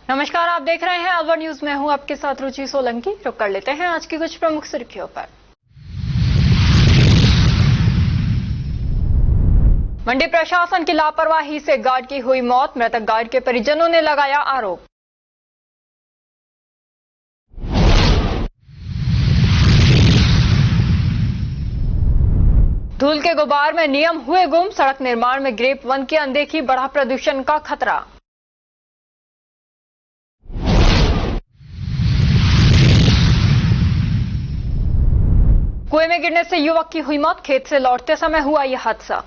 नमस्कार, आप देख रहे हैं अलवर न्यूज में हूं आपके साथ रुचि सोलंकी। रुक कर लेते हैं आज की कुछ प्रमुख सुर्खियों पर। मंडी प्रशासन की लापरवाही से गार्ड की हुई मौत, मृतक गार्ड के परिजनों ने लगाया आरोप। धूल के गुबार में नियम हुए गुम, सड़क निर्माण में ग्रेप वन की अनदेखी, बढ़ा प्रदूषण का खतरा। कुएं में गिरने से युवक की हुई मौत, खेत से लौटते समय हुआ यह हादसा।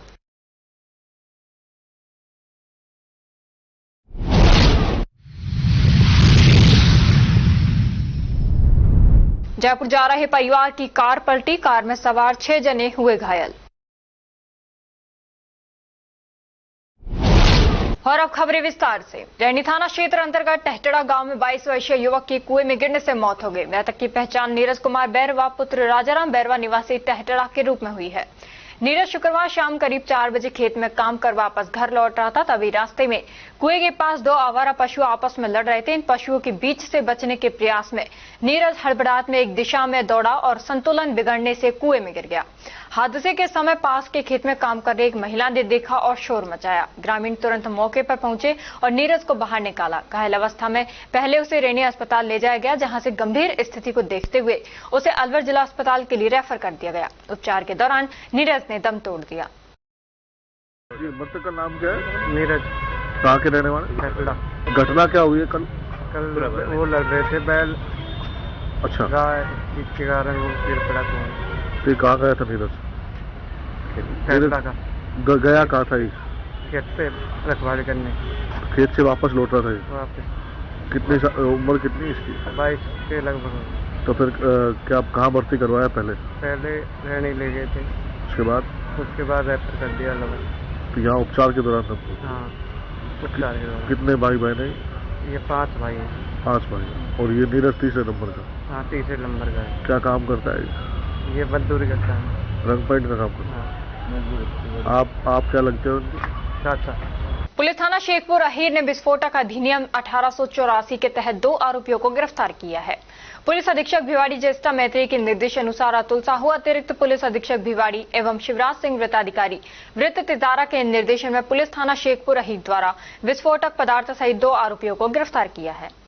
जयपुर जा रहे परिवार की कार पलटी, कार में सवार 6 जने हुए घायल। और अब खबरें विस्तार से। रैनी थाना क्षेत्र अंतर्गत टहटड़ा गांव में 22 वर्षीय युवक की कुएं में गिरने से मौत हो गई। मृतक की पहचान नीरज कुमार बैरवा पुत्र राजाराम बैरवा निवासी टहटड़ा के रूप में हुई है। नीरज शुक्रवार शाम करीब 4 बजे खेत में काम कर वापस घर लौट रहा था। तभी रास्ते में कुएं के पास 2 आवारा पशु आपस में लड़ रहे थे। इन पशुओं के बीच से बचने के प्रयास में नीरज हड़बड़ाहट में एक दिशा में दौड़ा और संतुलन बिगड़ने से कुएं में गिर गया। हादसे के समय पास के खेत में काम कर रही एक महिला ने देखा और शोर मचाया। ग्रामीण तुरंत मौके पर पहुंचे और नीरज को बाहर निकाला। घायल अवस्था में पहले उसे रैनी अस्पताल ले जाया गया, जहां से गंभीर स्थिति को देखते हुए उसे अलवर जिला अस्पताल के लिए रेफर कर दिया गया। उपचार के दौरान नीरज ने दम तोड़ दिया। मृतक का नाम क्या है? नीरज। कहाँ के रहने वाले? टहटड़ा। घटना क्या हुई है कल? वो लड़ रहे थे बैल। अच्छा। गाय के कारण वो गिर पड़ा। तो कहाँ गया था नीरज? टहटड़ा का। गया कहाँ था? खेत पे रखवाली करने। खेत से वापस लौट रहा था? वापस। कितनी उम्र कितनी इसकी? 22 के लगभग। तो फिर क्या आप कहाँ भर्ती करवाया? पहले रहने ले गए थे। उसके बाद रेफर कर दिया अलवर। तो यहाँ उपचार के दौरान सबको? हाँ, उपचार के दौरान। कितने भाई बहन है? ये 5 भाई हैं। 5 भाई। और ये नीरज तीसरे नंबर का? हाँ, तीसरे नंबर का है। क्या काम करता है? ये मजदूरी करता है। रंग पेंट का काम करता है। आप क्या लगते हो उनकी? चाचा। पुलिस थाना शेखपुर अहीर ने विस्फोटक अधिनियम 1884 के तहत 2 आरोपियों को गिरफ्तार किया है। पुलिस अधीक्षक भिवाड़ी ज्येष्ठा मैत्री के निर्देश अनुसार अतुल साहू, अतिरिक्त पुलिस अधीक्षक भिवाड़ी एवं शिवराज सिंह वृत्ताधिकारी वृत्त तिजारा के निर्देशन में पुलिस थाना शेखपुर अहीर द्वारा विस्फोटक पदार्थ सहित 2 आरोपियों को गिरफ्तार किया है।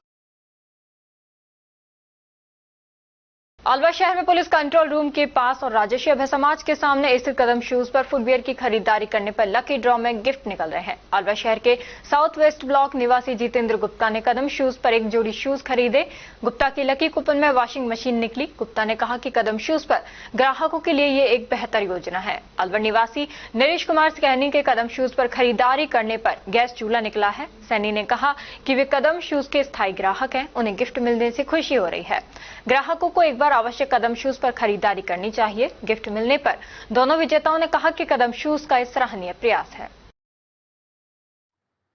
अलवर शहर में पुलिस कंट्रोल रूम के पास और राजर्षि अभय समाज के सामने स्थित कदम शूज पर फुटवियर की खरीदारी करने पर लकी ड्रॉ में गिफ्ट निकल रहे हैं। अलवर शहर के साउथ वेस्ट ब्लॉक निवासी जितेंद्र गुप्ता ने कदम शूज पर एक जोड़ी शूज खरीदे। गुप्ता की लकी कूपन में वॉशिंग मशीन निकली। गुप्ता ने कहा कि कदम शूज पर ग्राहकों के लिए ये एक बेहतर योजना है। अलवर निवासी नरेश कुमार सैनी के कदम शूज पर खरीदारी करने पर गैस चूल्हा निकला है। सैनी ने कहा कि वे कदम शूज के स्थायी ग्राहक हैं, उन्हें गिफ्ट मिलने से खुशी हो रही है। ग्राहकों को एक बार अवश्य कदम शूज पर खरीदारी करनी चाहिए। गिफ्ट मिलने पर दोनों विजेताओं ने कहा कि कदम शूज का एक सराहनीय प्रयास है।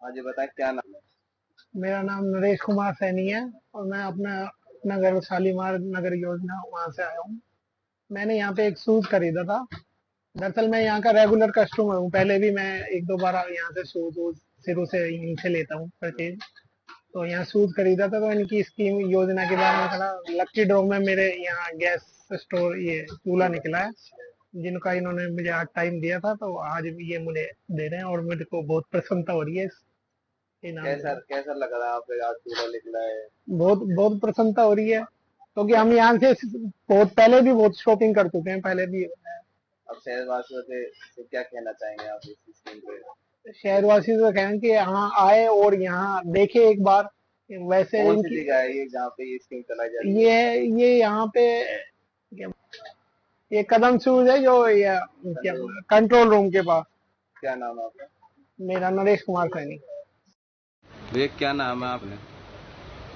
आज बताएं क्या नाम है? मेरा नाम नरेश कुमार सैनी है और मैं अपना नगर शालीमार नगर योजना वहां से आया हूँ। मैंने यहाँ पे एक शूज खरीदा था। दरअसल मैं यहाँ का रेगुलर कस्टमर हूँ। पहले भी मैं 1-2 बार यहाँ से शूज शुरू से यहीं से लेता हूँ परचेज। तो यहाँ शूज खरीदा था तो इनकी स्कीम योजना के बारे में पता। लकी ड्रॉ में मेरे यहाँ गैस स्टोर ये चूल्हा निकला है, जिनका इन्होंने मुझे आज टाइम दिया था, तो आज ये मुझे दे रहे हैं और मेरे को बहुत प्रसन्नता हो रही है। कैसा लग रहा है आपको आज चूल्हा निकला है? बहुत बहुत प्रसन्नता हो रही है, क्योंकि हम यहाँ से बहुत पहले भी बहुत शॉपिंग कर चुके हैं पहले भी। अब शहरवासियों से क्या कहना चाहेंगे आप इस स्कीम पे? शहरवासी तो कहें कि यहाँ आए और यहाँ देखे एक बार। वैसे कौन सी जगह है ये जहाँ पे ये स्कीम चलाई जा रही है? ये यहाँ पे ये कदम शूज है जो ये कंट्रोल रूम के पास। क्या नाम है आपका? मेरा नरेश कुमार सैनी। भैया क्या नाम है आपने?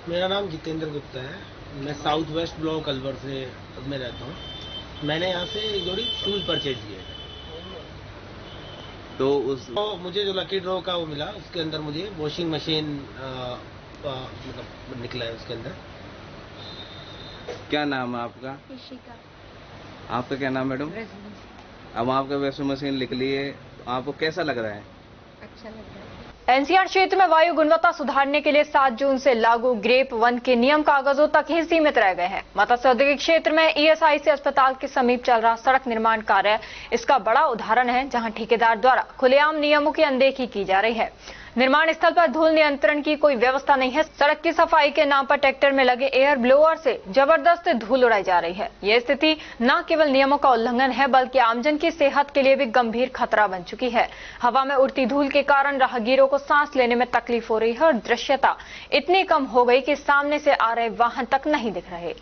मेरा नाम जितेंद्र गुप्ता है। मैं साउथ वेस्ट ब्लॉक अलवर से में रहता हूँ। मैंने यहाँ से एक जोड़ी शूज परचेज किए तो मुझे जो लकी ड्रॉ का वो मिला, उसके अंदर मुझे वॉशिंग मशीन मतलब निकला है उसके अंदर। क्या नाम है आपका? इशिका। आपका क्या नाम मैडम? अब आपका वॉशिंग मशीन निकली है, आपको कैसा लग रहा है? अच्छा लग रहा है। एनसीआर क्षेत्र में वायु गुणवत्ता सुधारने के लिए 7 जून से लागू ग्रेप 1 के नियम कागजों तक ही सीमित रह गए हैं। मत्स्य औद्योगिक क्षेत्र में ईएसआईसी अस्पताल के समीप चल रहा सड़क निर्माण कार्य इसका बड़ा उदाहरण है, जहां ठेकेदार द्वारा खुलेआम नियमों की अनदेखी की जा रही है। निर्माण स्थल पर धूल नियंत्रण की कोई व्यवस्था नहीं है। सड़क की सफाई के नाम पर ट्रैक्टर में लगे एयर ब्लोअर से जबरदस्त धूल उड़ाई जा रही है। यह स्थिति न केवल नियमों का उल्लंघन है, बल्कि आमजन की सेहत के लिए भी गंभीर खतरा बन चुकी है। हवा में उड़ती धूल के कारण राहगीरों को सांस लेने में तकलीफ हो रही है और दृश्यता इतनी कम हो गई कि सामने से आ रहे वाहन तक नहीं दिख रहे।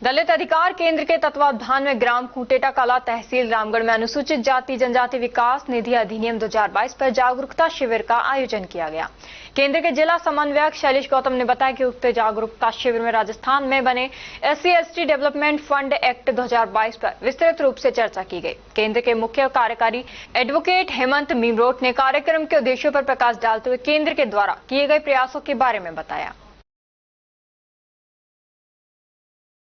दलित अधिकार केंद्र के तत्वावधान में ग्राम कुटेटा कला तहसील रामगढ़ में अनुसूचित जाति जनजाति विकास निधि अधिनियम 2022 पर जागरूकता शिविर का आयोजन किया गया। केंद्र के जिला समन्वयक शैलेश गौतम ने बताया कि उक्त जागरूकता शिविर में राजस्थान में बने SC/ST डेवलपमेंट फंड एक्ट 2022 पर विस्तृत रूप से चर्चा की गई। केंद्र के मुख्य कार्यकारी एडवोकेट हेमंत मीमरोट ने कार्यक्रम के उद्देश्यों पर प्रकाश डालते हुए केंद्र के द्वारा किए गए प्रयासों के बारे में बताया।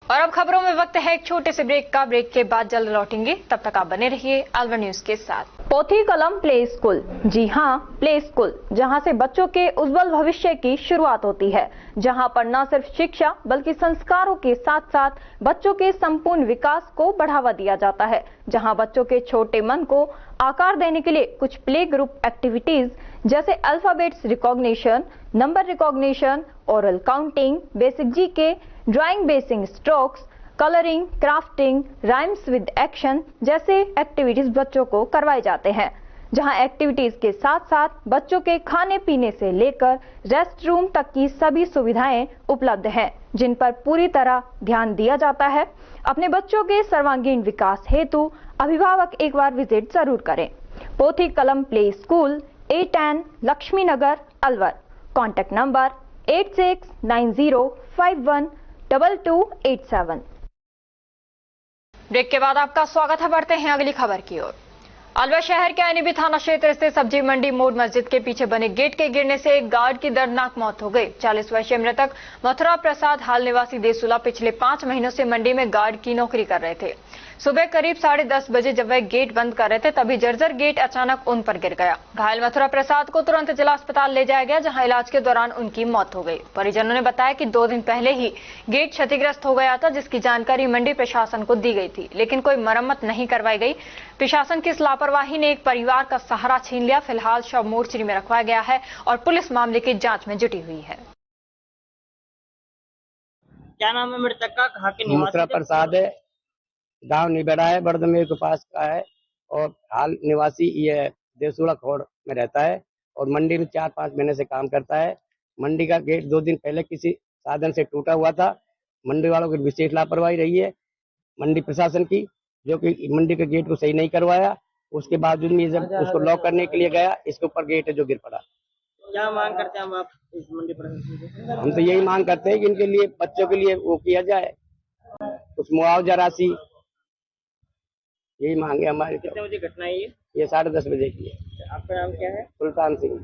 और अब खबरों में वक्त है एक छोटे से ब्रेक का। ब्रेक के बाद जल्द लौटेंगे, तब तक आप बने रहिए अलवर न्यूज के साथ। पोथी कलम प्ले स्कूल, जी हां, प्ले स्कूल, जहां से बच्चों के उज्जवल भविष्य की शुरुआत होती है, जहां पर न सिर्फ शिक्षा बल्कि संस्कारों के साथ साथ बच्चों के संपूर्ण विकास को बढ़ावा दिया जाता है, जहां बच्चों के छोटे मन को आकार देने के लिए कुछ प्ले ग्रुप एक्टिविटीज जैसे alphabets recognition, number recognition, oral counting, basic GK, drawing basic strokes, colouring, crafting, rhymes with action जैसे एक्टिविटीज बच्चों को करवाए जाते हैं, जहां एक्टिविटीज के साथ साथ बच्चों के खाने पीने से लेकर रेस्ट रूम तक की सभी सुविधाएं उपलब्ध हैं, जिन पर पूरी तरह ध्यान दिया जाता है। अपने बच्चों के सर्वांगीण विकास हेतु अभिभावक एक बार विजिट जरूर करें। Pothi Kalam play school, A10 Laxmi Nagar, Alwar. Contact number 8690512287। Break के बाद आपका स्वागत है। बढ़ते हैं अगली खबर की ओर। अलवर शहर के एनबी थाना क्षेत्र स्थित सब्जी मंडी मोड़ मस्जिद के पीछे बने गेट के गिरने से एक गार्ड की दर्दनाक मौत हो गई। 40 वर्षीय मृतक मथुरा प्रसाद हाल निवासी देसुला पिछले 5 महीनों से मंडी में गार्ड की नौकरी कर रहे थे। सुबह करीब 10:30 बजे जब वह गेट बंद कर रहे थे, तभी जर्जर गेट अचानक उन पर गिर गया। घायल मथुरा प्रसाद को तुरंत जिला अस्पताल ले जाया गया, जहां इलाज के दौरान उनकी मौत हो गई। परिजनों ने बताया कि 2 दिन पहले ही गेट क्षतिग्रस्त हो गया था, जिसकी जानकारी मंडी प्रशासन को दी गई थी, लेकिन कोई मरम्मत नहीं करवाई गई। प्रशासन की इस लापरवाही ने एक परिवार का सहारा छीन लिया। फिलहाल शव मोर्चरी में रखवाया गया है और पुलिस मामले की जांच में जुटी हुई है। क्या नाम है मृतक का, कहाँ के निवासी मथुरा प्रसाद है, गांव निबेड़ा है, बर्दमेर के पास का है और हाल निवासी ये देसुड़ा खोड़ में रहता है और मंडी में 4-5 महीने से काम करता है। मंडी का गेट 2 दिन पहले किसी साधन से टूटा हुआ था। मंडी वालों की विशेष लापरवाही रही है मंडी प्रशासन की, जो कि मंडी के गेट को सही नहीं करवाया। उसके बावजूद में जब उसको लॉक करने के लिए गया, इसके ऊपर गेट है जो गिर पड़ा। क्या मांग करते हैं आप इस मंडी प्रशासन से? हम तो यही मांग करते हैं कि इनके लिए बच्चों के लिए वो किया जाए, कुछ मुआवजा राशि, यही मांगे हमारे। कितने बजे घटना है ये 10:30 बजे की है। आपका नाम क्या है? सुल्तान सिंह।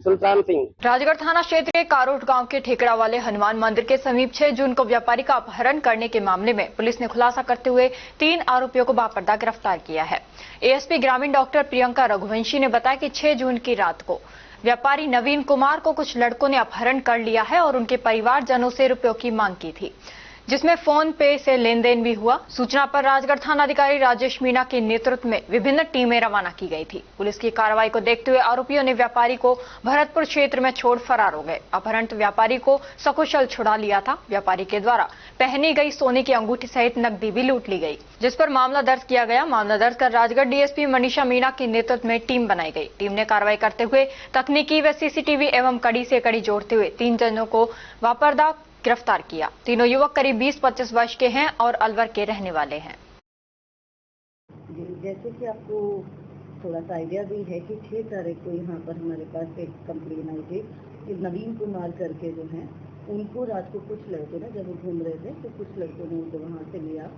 सुल्तान सिंह। राजगढ़ थाना क्षेत्र के कारोट गांव के ठेकड़ा वाले हनुमान मंदिर के समीप 6 जून को व्यापारी का अपहरण करने के मामले में पुलिस ने खुलासा करते हुए 3 आरोपियों को बापर्दा गिरफ्तार किया है। एएसपी ग्रामीण डॉक्टर प्रियंका रघुवंशी ने बताया कि 6 जून की रात को व्यापारी नवीन कुमार को कुछ लड़कों ने अपहरण कर लिया है और उनके परिवारजनों से रुपयों की मांग की थी, जिसमें फोन पे से लेन देन भी हुआ। सूचना पर राजगढ़ थाना अधिकारी राजेश मीणा के नेतृत्व में विभिन्न टीमें रवाना की गई थी। पुलिस की कार्रवाई को देखते हुए आरोपियों ने व्यापारी को भरतपुर क्षेत्र में छोड़ फरार हो गए। अपहरणित व्यापारी को सकुशल छुड़ा लिया था। व्यापारी के द्वारा पहनी गई सोने की अंगूठी सहित नकदी भी लूट ली गई, जिस पर मामला दर्ज किया गया। मामला दर्ज कर राजगढ़ डीएसपी मनीषा मीणा के नेतृत्व में टीम बनाई गई। टीम ने कार्रवाई करते हुए तकनीकी व सीसीटीवी एवं कड़ी से कड़ी जोड़ते हुए 3 जनों को वापरदा गिरफ्तार किया। तीनों युवक करीब 20-25 वर्ष के हैं और अलवर के रहने वाले हैं। जैसे कि आपको थोड़ा सा आइडिया भी है कि 6 तारीख को यहाँ पर हमारे पास एक कंप्लेन आई थी कि नवीन कुमार करके जो हैं उनको रात को कुछ लड़कों ने, जब वो घूम रहे थे तो कुछ लड़कों ने उनको वहाँ से लिया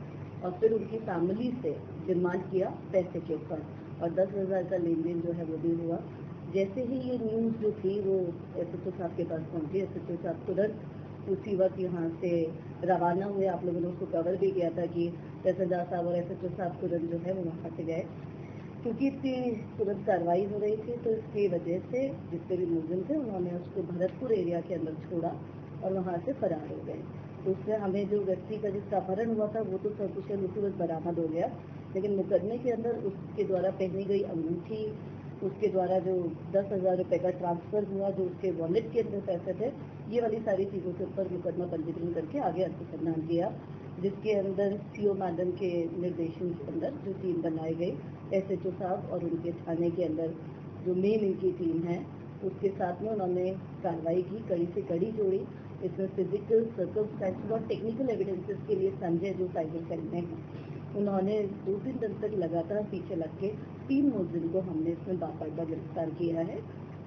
और फिर उनकी फैमिली से डिमांड किया पैसे के ऊपर और 10,000 का लेन देन जो है वो भी हुआ। जैसे ही ये न्यूज़ जो थी वो एसएचओ साहब के पास पहुँची, एसएचओ साहब तुरंत उसी वक्त यहाँ से रवाना हुए। आप लोगों ने उसको कवर भी किया था कि तहसीलदार साहब और SHO साहब तुरंत जो है वो वहाँ से गए, क्योंकि इसकी तुरंत कार्रवाई हो रही थी। तो इसकी वजह से जितने भी मुलजिम थे उन्होंने उसको भरतपुर एरिया के अंदर छोड़ा और वहाँ से फरार हो गए। तो उससे हमें जो व्यक्ति का जिसका अपहरण हुआ था वो तो सकुशल उसी वक्त बरामद हो गया, लेकिन मुकदमे के अंदर उसके द्वारा पहनी गई अंगूठी, उसके द्वारा जो 10,000 रुपये का ट्रांसफर हुआ, जो उसके वॉलेट के अंदर पैसे थे, ये वाली सारी चीज़ों के ऊपर मुकदमा पंजीकरण करके आगे अनुसंधान किया, जिसके अंदर CO मैडम के निर्देशन के अंदर जो टीम बनाई गई, SHO साहब और उनके थाने के अंदर जो मेन इनकी टीम है उसके साथ में उन्होंने कार्रवाई की, कड़ी से कड़ी जोड़ी। इसमें फिजिकल, सर्कमस्टेंशियल और टेक्निकल एविडेंसेस के लिए संजय जो साइबर सेल में हैं, उन्होंने 2-3 दिन तक लगातार पीछे लग के 3 मुलजिम को हमने इसमें बाकायदा गिरफ्तार किया है।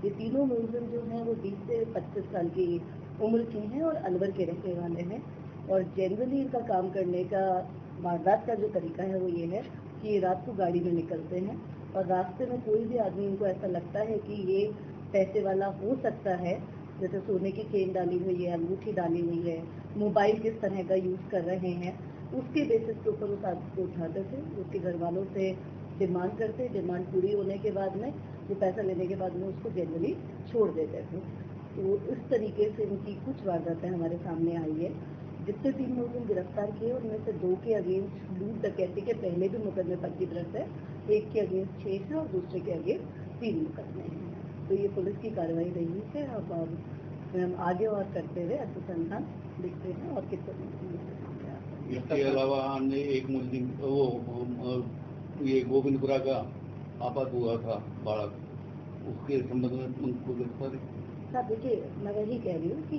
ये तीनों मुलजिम जो हैं वो 20 से 25 साल की उम्र के हैं और अलवर के रहने वाले हैं। और जनरली इनका काम करने का, वारदात का जो तरीका है वो ये है कि ये रात को गाड़ी में निकलते हैं और रास्ते में कोई भी आदमी इनको ऐसा लगता है कि ये पैसे वाला हो सकता है, जैसे सोने की चेन डाली हुई है, अंगूठी डाली हुई है, मोबाइल किस तरह का यूज़ कर रहे हैं, उसके बेसिस के ऊपर उस आदमी को उठाते थे, उसके घर वालों से डिमांड करते, डिमांड पूरी होने के बाद में वो पैसा लेने के बाद में उसको जनरली छोड़ देते थे। तो इस तरीके से इनकी कुछ वारदातें हमारे सामने आई है। जितने 3 मुलजिम गिरफ्तार किए उनमें से 2 के अगेंस्ट लूट डकैती के पहले भी मुकदमे पंजीकृत है, 1 के अगेंस्ट 6 है और दूसरे के अगेंस्ट 3 मुकदमे हैं। तो ये पुलिस की कार्रवाई रही है। अब हम आगे और करते हुए अनुसंधान देखते हैं और कितने। इसके अलावा हमने एक मुलजिम ये गोविंदपुरा का आपात हुआ था बालक, उसके संबंध में उनको गिरफ्तार। साहब देखिए, मैं वही कह रही हूँ कि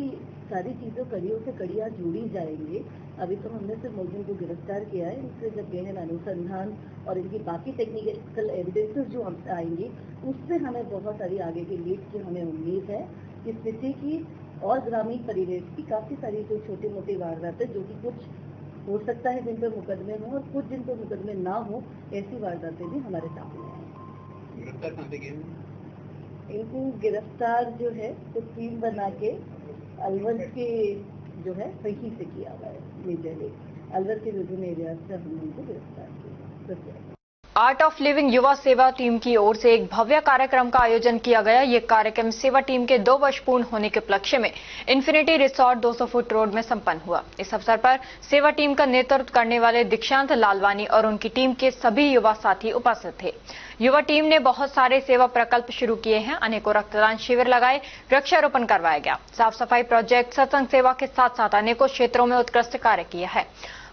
सारी चीज़ों कड़ियों से कड़ियाँ जोड़ी जाएंगी। अभी तो हमने सिर्फ मुलजिम को गिरफ्तार किया है, इनसे जब गहन अनुसंधान और इनकी बाकी टेक्निकल एविडेंसेस जो हमसे आएंगी उससे हमें बहुत सारी आगे की लीड की हमें उम्मीद है। इस सिटी की और ग्रामीण परिवेश की काफ़ी सारी जो छोटी मोटी वारदातें, जो कि कुछ हो सकता है जिन पर मुकदमे हों और कुछ जिन पर मुकदमे ना हो, ऐसी वारदातें भी हमारे सामने आएंगी। गिरफ्तार कहाँ से किए? इनको गिरफ्तार जो है तो टीम बना के अलवर के जो है वहीं से किया हुआ है। मेजरली अलवर के विभिन्न एरिया से हमने इनको गिरफ्तार किया। आर्ट ऑफ लिविंग युवा सेवा टीम की ओर से एक भव्य कार्यक्रम का आयोजन किया गया। ये कार्यक्रम सेवा टीम के 2 वर्ष पूर्ण होने के उपलक्ष्य में इन्फिनिटी रिसोर्ट 200 फुट रोड में संपन्न हुआ। इस अवसर पर सेवा टीम का नेतृत्व करने वाले दीक्षांत लालवानी और उनकी टीम के सभी युवा साथी उपस्थित थे। युवा टीम ने बहुत सारे सेवा प्रकल्प शुरू किए हैं, अनेकों रक्तदान शिविर लगाए, वृक्षारोपण करवाया गया, साफ सफाई प्रोजेक्ट, सत्संग सेवा के साथ साथ अनेकों क्षेत्रों में उत्कृष्ट कार्य किया है।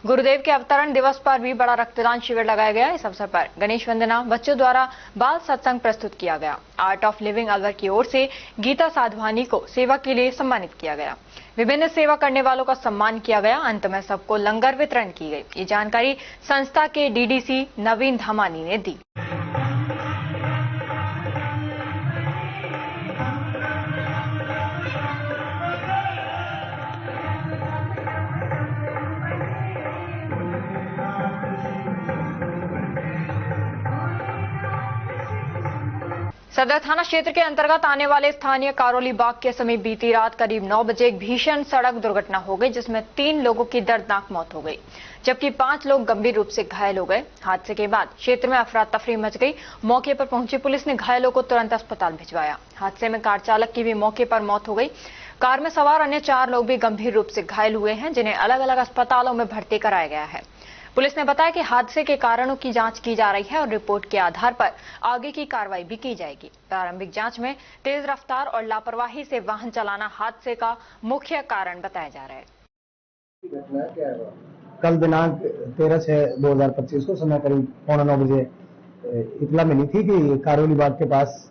गुरुदेव के अवतरण दिवस पर भी बड़ा रक्तदान शिविर लगाया गया। इस अवसर पर गणेश वंदना, बच्चों द्वारा बाल सत्संग प्रस्तुत किया गया। आर्ट ऑफ लिविंग अलवर की ओर से गीता साधवानी को सेवा के लिए सम्मानित किया गया। विभिन्न सेवा करने वालों का सम्मान किया गया। अंत में सबको लंगर वितरण की गई। ये जानकारी संस्था के DDC नवीन धमानी ने दी। सदर थाना क्षेत्र के अंतर्गत आने वाले स्थानीय कारोली बाग के समीप बीती रात करीब 9 बजे एक भीषण सड़क दुर्घटना हो गई, जिसमें 3 लोगों की दर्दनाक मौत हो गई, जबकि 5 लोग गंभीर रूप से घायल हो गए। हादसे के बाद क्षेत्र में अफरा तफरी मच गई। मौके पर पहुंची पुलिस ने घायलों को तुरंत अस्पताल भिजवाया। हादसे में कार चालक की भी मौके पर मौत हो गई। कार में सवार अन्य 4 लोग भी गंभीर रूप से घायल हुए हैं, जिन्हें अलग अलग अस्पतालों में भर्ती कराया गया है। पुलिस ने बताया कि हादसे के कारणों की जांच की जा रही है और रिपोर्ट के आधार पर आगे की कार्रवाई भी की जाएगी। प्रारंभिक जांच में तेज रफ्तार और लापरवाही से वाहन चलाना हादसे का मुख्य कारण बताया जा रहा है। कल दिनांक 13/6/2025 को समय करीब 8:45 बजे इतला मिली थी कि कारोली बाग के पास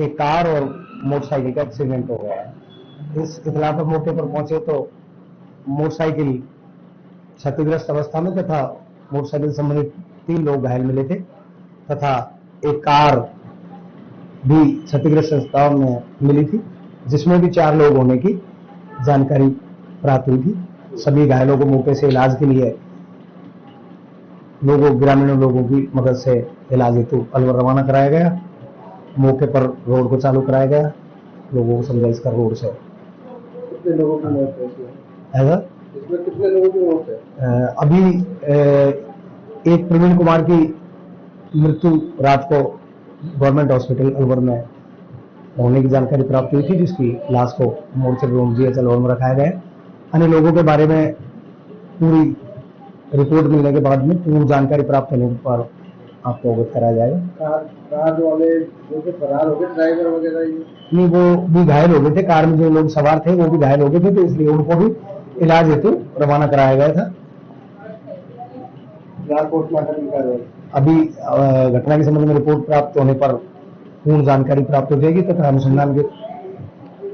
एक कार और मोटरसाइकिल का एक्सीडेंट हो गया है। इस इतला पर मौके पर पहुंचे तो मोटरसाइकिल क्षतिग्रस्त अवस्था में तथा मोटरसाइकिल संबंधित 3 लोग घायल मिले थे तथा एक कार भी क्षतिग्रस्त अवस्था में मिली थी, जिसमें भी 4 लोग होने की जानकारी प्राप्त हुई थी। सभी घायलों को मौके से इलाज के लिए ग्रामीण लोगों की मदद से इलाज हेतु अलवर रवाना कराया गया। मौके पर रोड को चालू कराया गया। लोगों को समझाइश कर रोड से कितने लोगों की मौत है? इसमें कितने लोगों की मौत है? अभी एक प्रवीण कुमार की मृत्यु रात को गवर्नमेंट हॉस्पिटल अलवर में होने की जानकारी प्राप्त हुई थी, जिसकी लाश को मोर्चरी रूम जीएच अलवर में रखाया गया। अन्य लोगों के बारे में पूरी रिपोर्ट मिलने के बाद में पूर्ण जानकारी प्राप्त होने पर आपको अवगत कराया जाएगा। कार वाले जो कि फरार हो गए, ड्राइवर वगैरह नहीं, वो भी घायल हो गए थे। कार में जो लोग सवार थे वो भी घायल हो गए थे, तो इसलिए उनको भी इलाज हेतु रवाना कराया गया था। पोस्टमार्टम की कार्रवाई अभी घटना के संबंध में रिपोर्ट प्राप्त होने पर पूर्ण जानकारी प्राप्त हो जाएगी तथा अनुसंधान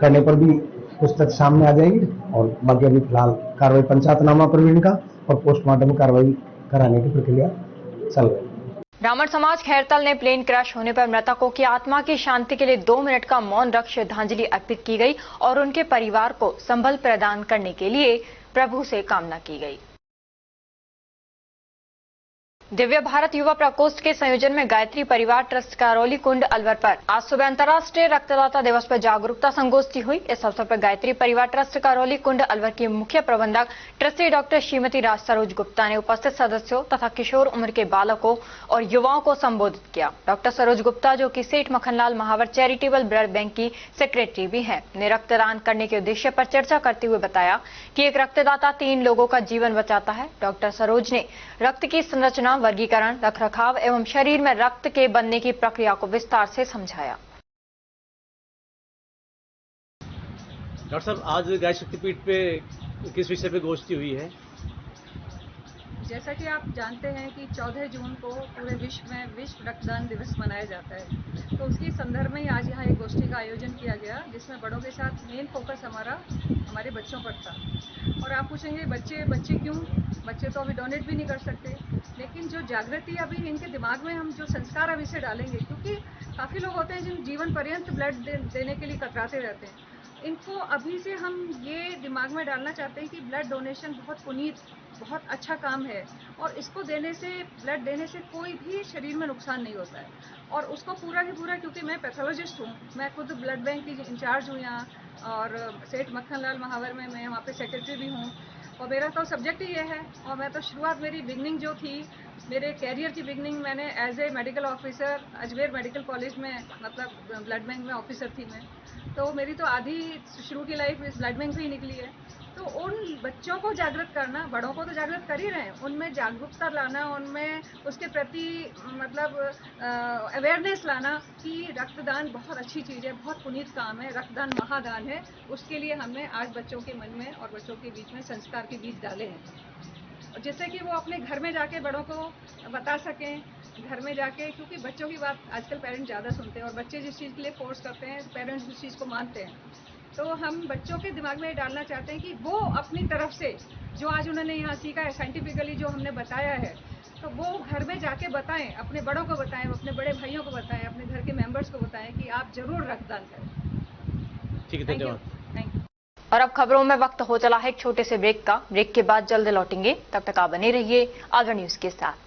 करने पर भी कुछ तथ्य सामने आ जाएगी। और बाकी अभी फिलहाल कार्रवाई पंचायतनामा प्रवीण का और पोस्टमार्टम कार्रवाई कराने की प्रक्रिया चल रही है। ब्राह्मण समाज खैरतल ने प्लेन क्रैश होने पर मृतकों की आत्मा की शांति के लिए 2 मिनट का मौन रख श्रद्धांजलि अर्पित की गई और उनके परिवार को संबल प्रदान करने के लिए प्रभु से कामना की गई। दिव्य भारत युवा प्रकोष्ठ के संयोजन में गायत्री परिवार ट्रस्ट करौली कुंड अलवर पर आज सुबह अंतर्राष्ट्रीय रक्तदाता दिवस पर जागरूकता संगोष्ठी हुई। इस अवसर पर गायत्री परिवार ट्रस्ट करौली कुंड अलवर की मुख्य प्रबंधक ट्रस्टी डॉक्टर श्रीमती राज सरोज गुप्ता ने उपस्थित सदस्यों तथा किशोर उम्र के बालकों और युवाओं को संबोधित किया। डॉक्टर सरोज गुप्ता, जो कि सेठ मक्खनलाल महावर चैरिटेबल ब्लड बैंक की सेक्रेटरी भी हैं, ने रक्तदान करने के उद्देश्य पर चर्चा करते हुए बताया कि एक रक्तदाता 3 लोगों का जीवन बचाता है। डॉक्टर सरोज ने रक्त की संरचना, वर्गीकरण, रखरखाव एवं शरीर में रक्त के बनने की प्रक्रिया को विस्तार से समझाया। डॉक्टर साहब, आज गाय शक्तिपीठ पे किस विषय पे गोष्ठी हुई है? जैसा कि आप जानते हैं कि 14 जून को पूरे विश्व में विश्व रक्तदान दिवस मनाया जाता है, तो उसके संदर्भ में आज यहाँ एक गोष्ठी का आयोजन किया गया, जिसमें बड़ों के साथ मेन फोकस हमारे बच्चों पर था। और आप पूछेंगे बच्चे क्यों? बच्चे तो अभी डोनेट भी नहीं कर सकते, लेकिन जो जागृति अभी इनके दिमाग में हम जो संस्कार अभी से डालेंगे, क्योंकि काफ़ी लोग होते हैं जिन जीवन पर्यंत ब्लड देने के लिए कतराते रहते हैं, इनको अभी से हम ये दिमाग में डालना चाहते हैं कि ब्लड डोनेशन बहुत पुनीत, बहुत अच्छा काम है और इसको ब्लड देने से कोई भी शरीर में नुकसान नहीं होता है। और उसको पूरा ही पूरा, क्योंकि मैं पैथोलॉजिस्ट हूँ, मैं खुद ब्लड बैंक की इंचार्ज हूँ यहाँ, और सेठ मक्खनलाल महावर में मैं वहाँ पे सेक्रेटरी भी हूँ, और मेरा तो सब्जेक्ट ही ये है। और मैं तो शुरुआत, मेरी बिगनिंग जो थी, मेरे कैरियर की बिगनिंग मैंने as a medical officer Ajmer medical college में, मतलब ब्लड बैंक में ऑफिसर थी मैं, तो मेरी तो आधी शुरू की लाइफ इस ब्लड बैंक से ही निकली है। तो उन बच्चों को जागृत करना, बड़ों को तो जागृत कर ही रहे हैं, उनमें जागरूकता लाना, उनमें उसके प्रति मतलब अवेयरनेस लाना कि रक्तदान बहुत अच्छी चीज़ है, बहुत पुनीत काम है, रक्तदान महादान है। उसके लिए हमने आज बच्चों के मन में और बच्चों के बीच में संस्कार के बीज डाले हैं, जिससे कि वो अपने घर में जाके बड़ों को बता सकें, घर में जाके, क्योंकि बच्चों की बात आजकल पेरेंट्स ज़्यादा सुनते हैं और बच्चे जिस चीज़ के लिए फोर्स करते हैं, पेरेंट्स उस चीज़ को मानते हैं। तो हम बच्चों के दिमाग में डालना चाहते हैं कि वो अपनी तरफ से जो आज उन्होंने यहाँ सीखा है, साइंटिफिकली जो हमने बताया है, तो वो घर में जाके बताएं, अपने बड़ों को बताएं, अपने बड़े भाइयों को बताएं, अपने घर के मेंबर्स को बताएं कि आप जरूर रक्तदान करें। ठीक है, धन्यवाद। Thank you. और अब खबरों में वक्त हो चला है एक छोटे से ब्रेक का। ब्रेक के बाद जल्द लौटेंगे, तब तक आप बने रहिए अलवर न्यूज के साथ।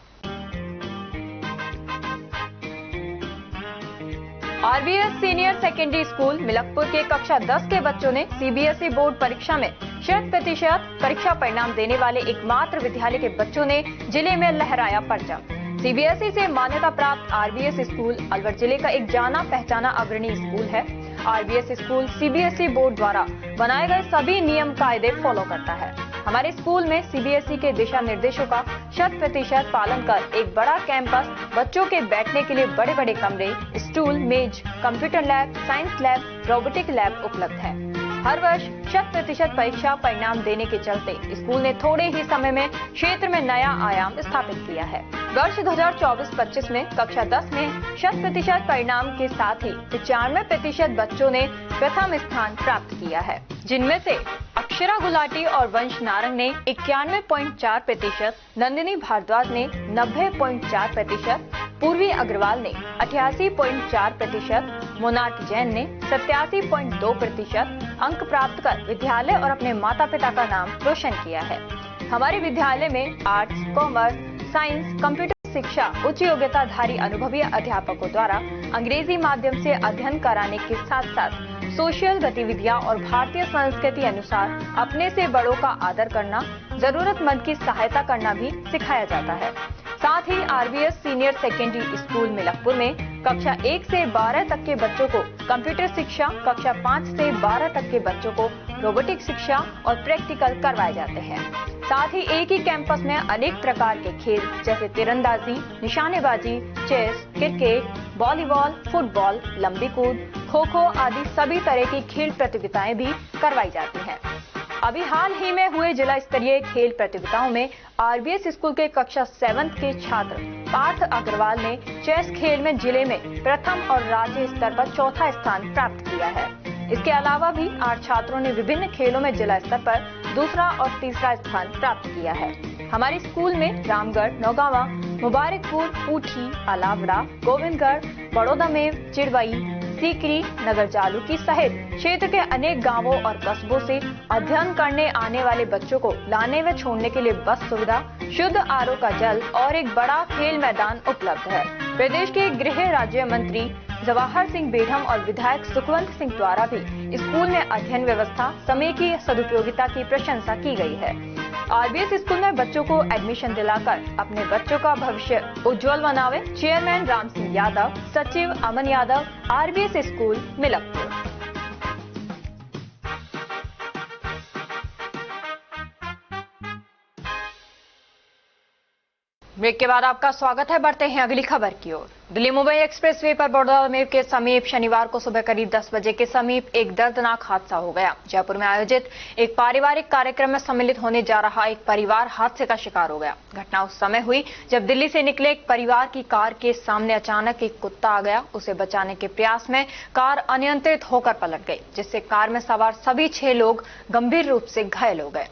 RBS senior secondary school Milakpur के कक्षा 10 के बच्चों ने सीबीएसई बोर्ड परीक्षा में 100% परीक्षा परिणाम देने वाले एकमात्र विद्यालय के बच्चों ने जिले में लहराया परचम। सीबीएसई से मान्यता प्राप्त आरबीएस स्कूल अलवर जिले का एक जाना पहचाना अग्रणी स्कूल है। आरबीएस स्कूल सीबीएसई बोर्ड द्वारा बनाए गए सभी नियम कायदे फॉलो करता है। हमारे स्कूल में सीबीएसई के दिशा निर्देशों का 100% पालन कर एक बड़ा कैंपस, बच्चों के बैठने के लिए बड़े बड़े कमरे, स्टूल, मेज, computer lab, science lab, robotic lab उपलब्ध है। हर वर्ष 100% परीक्षा परिणाम देने के चलते स्कूल ने थोड़े ही समय में क्षेत्र में नया आयाम स्थापित किया है। वर्ष 2024-25 में कक्षा 10 में 100% परिणाम के साथ ही 95% बच्चों ने प्रथम स्थान प्राप्त किया है, जिनमें से अक्षरा गुलाटी और वंश नारंग ने 91.4%, नंदिनी भारद्वाज ने 90.4%, पूर्वी अग्रवाल ने 88.4%, मोनार्क जैन ने 87.2% अंक प्राप्त कर विद्यालय और अपने माता पिता का नाम रोशन किया है। हमारे विद्यालय में आर्ट्स, कॉमर्स, साइंस, कंप्यूटर शिक्षा उच्च योग्यताधारी अनुभवी अध्यापकों द्वारा अंग्रेजी माध्यम से अध्ययन कराने के साथ साथ सोशल गतिविधियां और भारतीय संस्कृति अनुसार अपने से बड़ों का आदर करना, जरूरतमंद की सहायता करना भी सिखाया जाता है। साथ ही RBS senior secondary school Milakpur में कक्षा 1 से 12 तक के बच्चों को कंप्यूटर शिक्षा, कक्षा 5 से 12 तक के बच्चों को रोबोटिक शिक्षा और प्रैक्टिकल करवाए जाते हैं। साथ ही एक ही कैंपस में अनेक प्रकार के खेल जैसे तीरंदाजी, निशानेबाजी, चेस, क्रिकेट, वॉलीबॉल, फुटबॉल, लंबी कूद, खो खो आदि सभी तरह की खेल प्रतियोगिताएं भी करवाई जाती हैं। अभी हाल ही में हुए जिला स्तरीय खेल प्रतियोगिताओं में आरबीएस स्कूल के कक्षा 7 के छात्र पार्थ अग्रवाल ने चेस खेल में जिले में प्रथम और राज्य स्तर पर चौथा स्थान प्राप्त किया है। इसके अलावा भी 8 छात्रों ने विभिन्न खेलों में जिला स्तर पर दूसरा और तीसरा स्थान प्राप्त किया है। हमारे स्कूल में रामगढ़, नौगावा, मुबारकपुर, ऊठी, अलावड़ा, गोविंदगढ़, बड़ौदा में चिड़वई, सीकरी, नगर जालूकी सहित क्षेत्र के अनेक गांवों और कस्बों से अध्ययन करने आने वाले बच्चों को लाने व छोड़ने के लिए बस सुविधा, शुद्ध आरओ का जल और एक बड़ा खेल मैदान उपलब्ध है। प्रदेश के गृह राज्य मंत्री जवाहर सिंह बेढम और विधायक सुखवंत सिंह द्वारा भी स्कूल में अध्ययन व्यवस्था, समय की सदुपयोगिता की प्रशंसा की गई है। आरबीएस स्कूल में बच्चों को एडमिशन दिलाकर अपने बच्चों का भविष्य उज्जवल बनावे। चेयरमैन राम सिंह यादव, सचिव Aman Yadav, RBS school Milakpur. Break के बाद आपका स्वागत है। बढ़ते हैं अगली खबर की ओर। दिल्ली मुंबई एक्सप्रेसवे पर बड़ौदा में के समीप शनिवार को सुबह करीब 10 बजे के समीप एक दर्दनाक हादसा हो गया। जयपुर में आयोजित एक पारिवारिक कार्यक्रम में सम्मिलित होने जा रहा एक परिवार हादसे का शिकार हो गया। घटना उस समय हुई जब दिल्ली से निकले एक परिवार की कार के सामने अचानक एक कुत्ता आ गया। उसे बचाने के प्रयास में कार अनियंत्रित होकर पलट गई, जिससे कार में सवार सभी 6 लोग गंभीर रूप से घायल हो गए।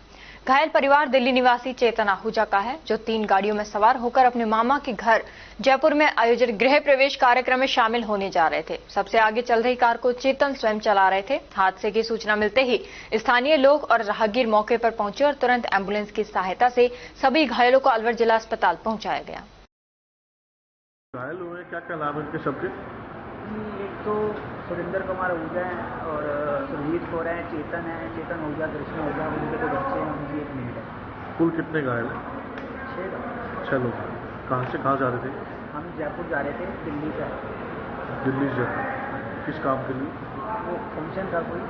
घायल परिवार दिल्ली निवासी चेतन आहूजा का है, जो 3 गाड़ियों में सवार होकर अपने मामा के घर जयपुर में आयोजित गृह प्रवेश कार्यक्रम में शामिल होने जा रहे थे। सबसे आगे चल रही कार को चेतन स्वयं चला रहे थे। हादसे की सूचना मिलते ही स्थानीय लोग और राहगीर मौके पर पहुंचे और तुरंत एम्बुलेंस की सहायता से सभी घायलों को अलवर जिला अस्पताल पहुंचाया गया। घायल हुए, क्या क्या नाम है इनके सबके? एक तो सुरेंद्र कुमार आहूजा है और सुरजीत कौर है, चेतन है, चेतन आहूजा, कृष्ण आहूजा, उनके 2 बच्चे हैं, उनकी 1 मिनट है। कुल कितने घायल हैं? 6 लोग। कहाँ से कहाँ जा रहे थे? हम जयपुर जा रहे थे, दिल्ली से। दिल्ली से किस काम के लिए? वो फंक्शन था कोई,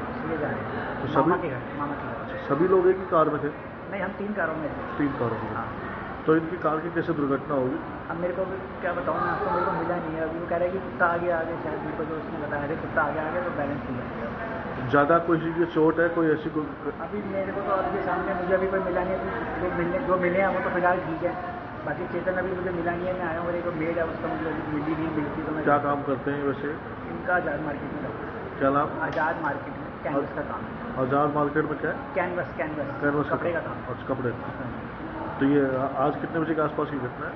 इसलिए जा रहे थे। तो सभी मामा के घर। सभी लोग एक ही कार में थे? नहीं, हम 3 कारों में थे। 3 कारों में। तो इनकी कार की कैसे दुर्घटना होगी? अब मेरे को क्या बताऊँ मैं आपको, मेरे को मिला नहीं है। अभी वो कह रहे हैं कि कुत्ता आगे शायद मेरे को जो उसने बताया था, कुत्ता आगे तो बैलेंस नहीं कर। ज़्यादा कोई की चोट है, कोई ऐसी कोई? अभी मेरे को तो अभी सामने मुझे अभी कोई मिला नहीं है। जो मिले हैं वो तो फिलहाल ठीक है, बाकी चेतन अभी मुझे मिला नहीं है। मैं आया हूँ, एक मेड है, उसका मुझे मिली नहीं मिलती। तो मैं क्या काम करते हैं वैसे? इनका आज़ाद मार्केट में। क्या नाम? आज़ाद मार्केट में कैनवस का काम है। आज़ाद मार्केट में क्या है? कैनवस कपड़े का काम। अच्छा, कपड़े। तो ये आज कितने बजे के आसपास की घटना है?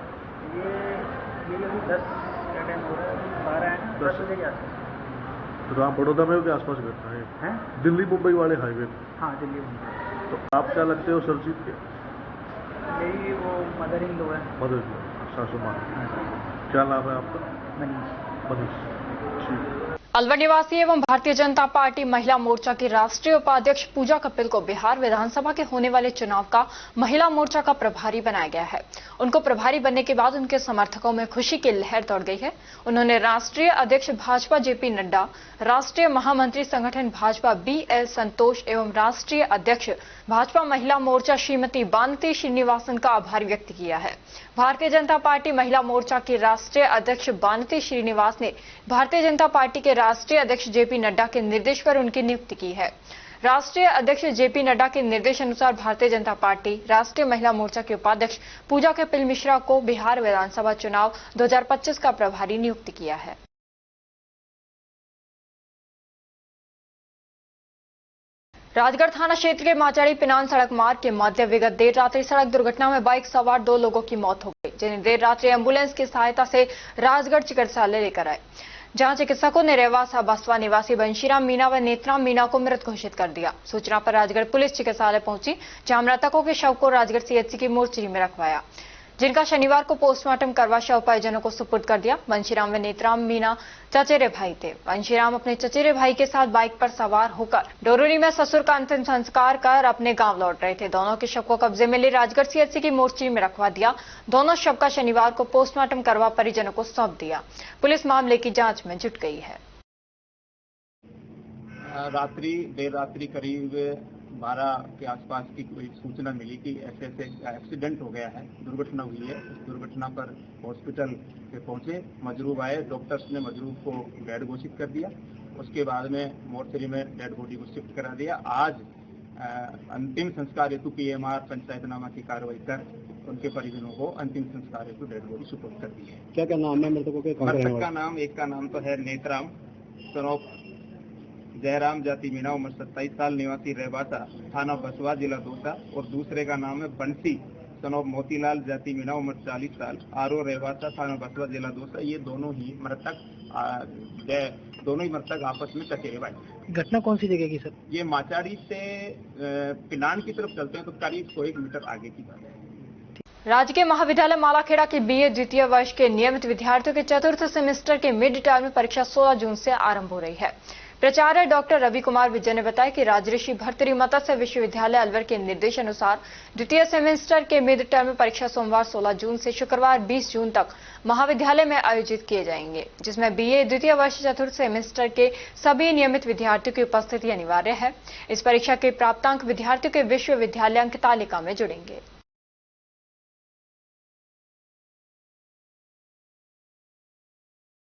ये अभी 10 का टाइम हो रहा है, 12 है, 10 बजे के आसपास। तो आप बड़ौदा में क्या आसपास घटना है? दिल्ली मुंबई वाले हाईवे पे? हाँ, दिल्ली मुंबई। तो आप क्या लगते हो सरजीत के? मेरी वो मदर इन लॉ है। मदर इन लॉ, सासू माँ। क्या नाम है आपका? मनीष। ठीक। अलवर निवासी एवं भारतीय जनता पार्टी महिला मोर्चा की राष्ट्रीय उपाध्यक्ष पूजा कपिल को बिहार विधानसभा के होने वाले चुनाव का महिला मोर्चा का प्रभारी बनाया गया है। उनको प्रभारी बनने के बाद उनके समर्थकों में खुशी की लहर दौड़ गई है। उन्होंने राष्ट्रीय अध्यक्ष भाजपा जेपी नड्डा, राष्ट्रीय महामंत्री संगठन भाजपा BL संतोष एवं राष्ट्रीय अध्यक्ष भाजपा महिला मोर्चा श्रीमती बानती श्रीनिवासन का आभार व्यक्त किया है। भारतीय जनता पार्टी महिला मोर्चा की राष्ट्रीय अध्यक्ष बानती श्रीनिवास ने भारतीय जनता पार्टी के राष्ट्रीय अध्यक्ष जेपी नड्डा के निर्देश पर उनकी नियुक्ति की है। राष्ट्रीय अध्यक्ष जेपी नड्डा के निर्देश अनुसार भारतीय जनता पार्टी राष्ट्रीय महिला मोर्चा के उपाध्यक्ष पूजा कपिल मिश्रा को बिहार विधानसभा चुनाव 2025 का प्रभारी नियुक्त किया है। राजगढ़ थाना क्षेत्र के माचाड़ी पिनान सड़क मार्ग के मध्य विगत देर रात्रि सड़क दुर्घटना में बाइक सवार 2 लोगों की मौत हो गई, जिन्हें देर रात्रि एम्बुलेंस की सहायता से राजगढ़ चिकित्सालय लेकर आए, जहां चिकित्सकों ने रेवासा बसवा निवासी बंशीराम मीणा व नेत्राम मीणा को मृत घोषित कर दिया। सूचना पर राजगढ़ पुलिस चिकित्सालय पहुंची, जहां मृतकों के शव को राजगढ़ CHC की मोर्चरी में रखवाया। जिनका शनिवार को पोस्टमार्टम करवा शव परिजनों को सुपुर्द कर दिया। बंशीराम व नेत्राम मीना चचेरे भाई थे। बंशीराम अपने चचेरे भाई के साथ बाइक पर सवार होकर डोरोरी में ससुर का अंतिम संस्कार कर अपने गांव लौट रहे थे। दोनों के शव को कब्जे में ले राजगढ़ सीएचसी की मोर्ची में रखवा दिया। दोनों शव का शनिवार को पोस्टमार्टम करवा परिजनों को सौंप दिया। पुलिस मामले की जांच में जुट गई है। देर रात्रि करीब 12 के आसपास की कोई सूचना मिली कि ऐसे एक्सीडेंट हो गया है, दुर्घटना हुई है। इस दुर्घटना पर हॉस्पिटल पे पहुंचे, मजरूब आए, डॉक्टर्स ने मजरूब को डेड घोषित कर दिया। उसके बाद में मोर्चरी में डेड बॉडी को शिफ्ट करा दिया। आज अंतिम संस्कार हेतु पीएमआर पंचायतनामा की कार्रवाई कर उनके परिजनों को अंतिम संस्कार हेतु डेड बॉडी सुपुर्द कर दी है। क्या क्या नाम है मृतकों के? मृतक का नाम, एक का नाम तो है नेत्राम सनोप जयराम, जाति मीना, उम्र 27 साल, निवासी रेवासा, थाना बसवा, जिला दौसा। और दूसरे का नाम है बंसी सनोप मोतीलाल, जाति मीना, उम्र 40 साल, आरो रेवासा, थाना बसवा, जिला दौसा। ये दोनों ही मृतक आपस में चचेरे भाई। घटना कौन सी जगह की सर? ये माचाड़ी से पिनान की तरफ चलते हैं तो करीब 100 मीटर आगे की बात है। राजकीय महाविद्यालय मालाखेड़ा के बीए द्वितीय वर्ष के नियमित विद्यार्थियों के चतुर्थ सेमेस्टर के मिड टर्म परीक्षा 16 जून से आरंभ हो रही है। प्राचार्य डॉक्टर रवि कुमार विजय ने बताया कि राजऋषि भर्तृहरि मत्स्य विश्वविद्यालय अलवर के निर्देशानुसार द्वितीय सेमेस्टर के मिड टर्म परीक्षा सोमवार 16 जून से शुक्रवार 20 जून तक महाविद्यालय में आयोजित किए जाएंगे, जिसमें बीए द्वितीय वर्ष चतुर्थ सेमेस्टर के सभी नियमित विद्यार्थियों की उपस्थिति अनिवार्य है। इस परीक्षा के प्राप्तांक विद्यार्थियों के विश्वविद्यालय अंक तालिका में जुड़ेंगे।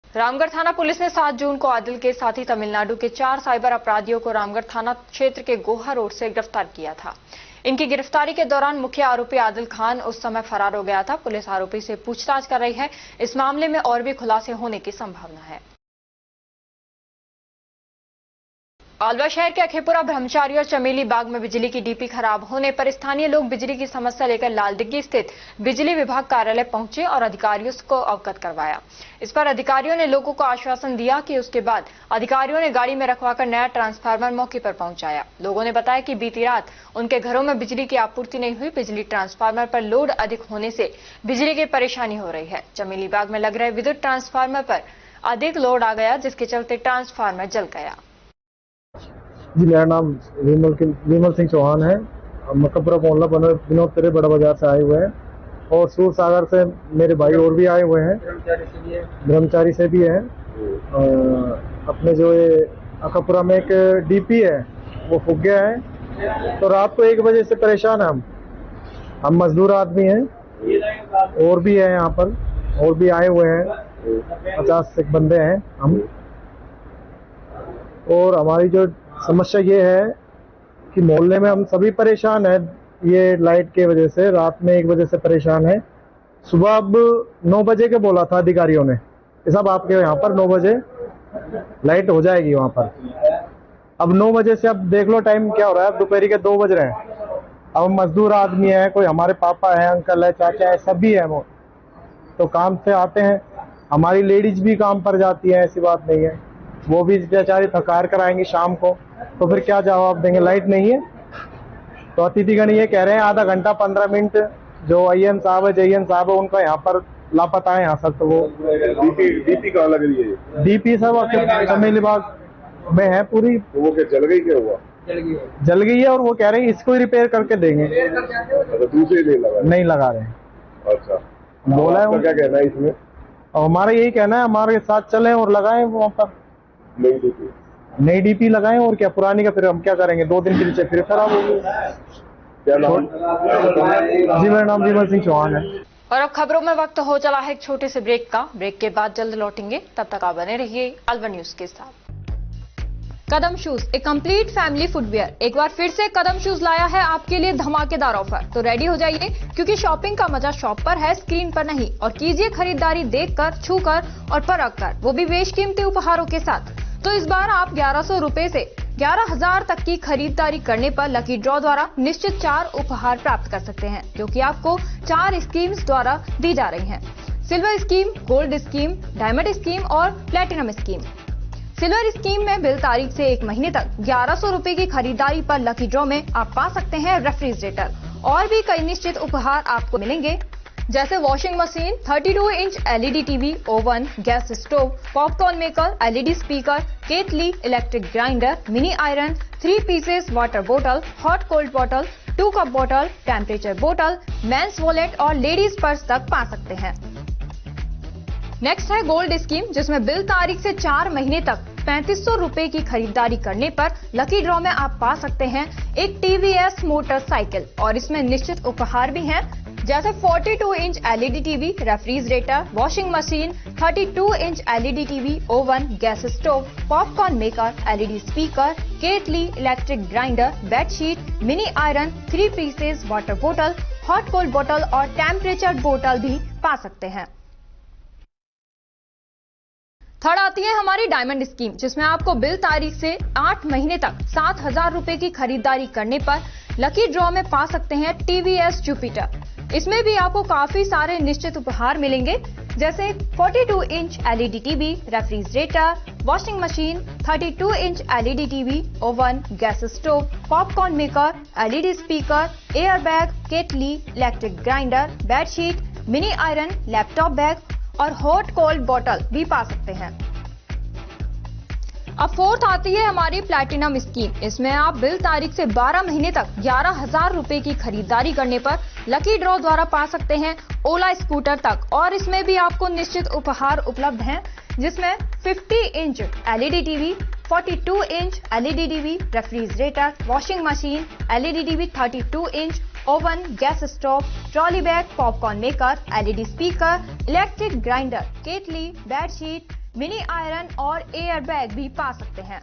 रामगढ़ थाना पुलिस ने 7 जून को आदिल के साथ ही तमिलनाडु के 4 साइबर अपराधियों को रामगढ़ थाना क्षेत्र के गोहा रोड से गिरफ्तार किया था। इनकी गिरफ्तारी के दौरान मुख्य आरोपी आदिल खान उस समय फरार हो गया था। पुलिस आरोपी से पूछताछ कर रही है। इस मामले में और भी खुलासे होने की संभावना है। अलवर शहर के अखेपुरा, ब्रह्मचारी और चमेली बाग में बिजली की डीपी खराब होने पर स्थानीय लोग बिजली की समस्या लेकर लाल डिग्गी स्थित बिजली विभाग कार्यालय पहुंचे और अधिकारियों को अवगत करवाया। इस पर अधिकारियों ने लोगों को आश्वासन दिया कि उसके बाद अधिकारियों ने गाड़ी में रखवाकर नया ट्रांसफार्मर मौके पर पहुंचाया। लोगों ने बताया कि बीती रात उनके घरों में बिजली की आपूर्ति नहीं हुई। बिजली ट्रांसफार्मर पर लोड अधिक होने से बिजली की परेशानी हो रही है। चमेली बाग में लग रहे विद्युत ट्रांसफार्मर पर अधिक लोड आ गया, जिसके चलते ट्रांसफार्मर जल गया। जी, मेरा नाम विमल सिंह चौहान है। मक्कापुरा मोहल्ला विनोद तेरे बड़ा बाजार से आए हुए हैं और सूर सागर से मेरे भाई और भी आए हुए हैं, ब्रह्मचारी से भी हैं। अपने जो ये अक्कापुरा में एक डीपी है वो फूक गया है, तो रात को 1 बजे से परेशान है हम मजदूर आदमी हैं और भी है यहाँ पर, और भी आए हुए हैं, 50 से बंदे हैं हम। और हमारी जो समस्या ये है कि मोहल्ले में हम सभी परेशान हैं ये लाइट के वजह से। रात में 1 बजे से परेशान है। सुबह अब 9 बजे के बोला था अधिकारियों ने कि साहब आपके यहाँ पर 9 बजे लाइट हो जाएगी वहाँ पर। अब 9 बजे से अब देख लो टाइम क्या हो रहा है, अब दोपहर के 2 बज रहे हैं। अब हम मजदूर आदमी है, कोई हमारे पापा है, अंकल है, चाचा है, सभी है वो तो काम से आते हैं। हमारी लेडीज भी काम पर जाती है, ऐसी बात नहीं है, वो भी बेचारी थकार कर आएंगी शाम को, तो फिर क्या जवाब देंगे? लाइट नहीं है। तो अतिथिगण ये कह रहे हैं आधा घंटा 15 मिनट जो आईएन साहब है, जयन साहब है, उनका यहाँ पर लापता है यहाँ तक। तो वो डीपी कहाँ लग रही है? डीपी सब चमेली बाग में है पूरी। तो वो क्या जल गई? क्या हुआ? जल गई है और वो कह रहे हैं इसको ही रिपेयर करके देंगे। दूसरे नहीं लगा रहे हैं। अच्छा, बोला है। क्या कहना है इसमें? और हमारा यही कहना है हमारे साथ चलें और लगाएं वहाँ पर नई डीपी लगाएं। और क्या, पुरानी का फिर हम क्या करेंगे? 2 दिन के नीचे फिर खराब होगी। क्या नाम? जी, मेरा नाम विमल सिंह चौहान है। और अब खबरों में वक्त हो चला है एक छोटे से ब्रेक का। ब्रेक के बाद जल्द लौटेंगे, तब तक आप बने रहिए अलवर न्यूज के साथ। कदम शूज, एक कंप्लीट फैमिली फुटवियर, एक बार फिर से कदम शूज लाया है आपके लिए धमाकेदार ऑफर। तो रेडी हो जाइए, क्योंकि शॉपिंग का मजा शॉप पर है, स्क्रीन पर नहीं। और कीजिए खरीदारी देखकर, छूकर और परख कर, वो भी बेशकीमती उपहारों के साथ। तो इस बार आप 1100 रुपए से 11,000 तक की खरीदारी करने पर लकी ड्रॉ द्वारा निश्चित 4 उपहार प्राप्त कर सकते हैं, जो कि आपको 4 स्कीम्स द्वारा दी जा रही हैं। Silver scheme, gold scheme, diamond scheme और प्लेटिनम स्कीम। सिल्वर स्कीम में बिल तारीख से 1 महीने तक 1100 रुपए की खरीदारी पर लकी ड्रॉ में आप पा सकते हैं रेफ्रिजरेटर और भी कई निश्चित उपहार आपको मिलेंगे। जैसे washing machine, 32 inch LED TV, oven, gas stove, popcorn maker, LED speaker, kettle, electric grinder, mini iron, 3 pieces water बोतल, हॉट कोल्ड बोतल, 2 कप बोतल, टेम्परेचर बोतल, मेंस वॉलेट और लेडीज पर्स तक पा सकते हैं। नेक्स्ट है गोल्ड स्कीम, जिसमें बिल तारीख से 4 महीने तक 3500 रुपए की खरीदारी करने पर लकी ड्रॉ में आप पा सकते हैं एक TVS मोटरसाइकिल और इसमें निश्चित उपहार भी हैं, जैसे 42 inch LED TV, refrigerator, washing machine, 32 inch LED TV, oven, gas stove, popcorn maker, LED speaker, kettle, electric grinder, bedsheet, mini iron, 3 pieces water बोतल, हॉट कोल्ड बोतल और टेम्परेचर बोतल भी पा सकते हैं। थर्ड आती है हमारी डायमंड स्कीम, जिसमें आपको बिल तारीख से 8 महीने तक 7000 रुपए की खरीदारी करने पर लकी ड्रॉ में पा सकते हैं TVS जुपिटर। इसमें भी आपको काफी सारे निश्चित उपहार मिलेंगे, जैसे 42 inch LED TV, refrigerator, washing machine, 32 inch LED TV, oven, gas stove, popcorn maker, LED speaker, air bag, kettle, electric grinder, bedsheet, mini iron, laptop bag और हॉट कोल्ड बॉटल भी पा सकते हैं। अब फोर्थ आती है हमारी प्लैटिनम स्कीम। इसमें आप बिल तारीख से 12 महीने तक 11,000 रुपए की खरीदारी करने पर लकी ड्रॉ द्वारा पा सकते हैं ओला स्कूटर तक और इसमें भी आपको निश्चित उपहार उपलब्ध हैं, जिसमें 50 inch LED TV, 42 inch LED TV, refrigerator, washing machine, LED TV, 32 inch, oven, gas stove, trolley bag, popcorn maker, LED speaker, electric grinder, kettle, bedsheet, mini iron और एयर बैग भी पा सकते हैं।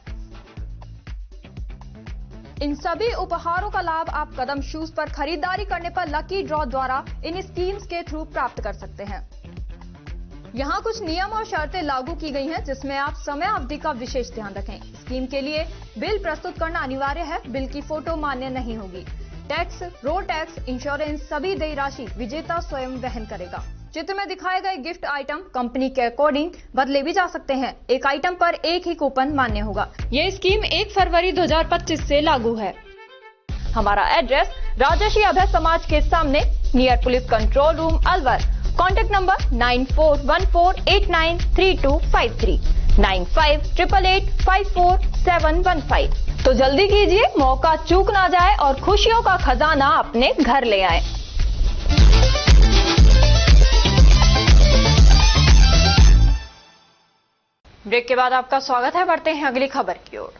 इन सभी उपहारों का लाभ आप कदम शूज पर खरीदारी करने पर लकी ड्रॉ द्वारा इन स्कीम्स के थ्रू प्राप्त कर सकते हैं। यहाँ कुछ नियम और शर्तें लागू की गई हैं, जिसमें आप समय अवधि का विशेष ध्यान रखें। स्कीम के लिए बिल प्रस्तुत करना अनिवार्य है। बिल की फोटो मान्य नहीं होगी। टैक्स, रोड टैक्स, इंश्योरेंस सभी देय राशि विजेता स्वयं वहन करेगा। चित्र में दिखाए गए गिफ्ट आइटम कंपनी के अकॉर्डिंग बदले भी जा सकते हैं। एक आइटम पर एक ही कूपन मान्य होगा। ये स्कीम 1 फरवरी 2025 से लागू है। हमारा एड्रेस राजर्षि अभय समाज के सामने, near police control room, Alwar. Contact number 9414893253, 9588854715। तो जल्दी कीजिए, मौका चूक ना जाए और खुशियों का खजाना अपने घर ले आए। ब्रेक के बाद आपका स्वागत है। बढ़ते हैं अगली खबर की ओर।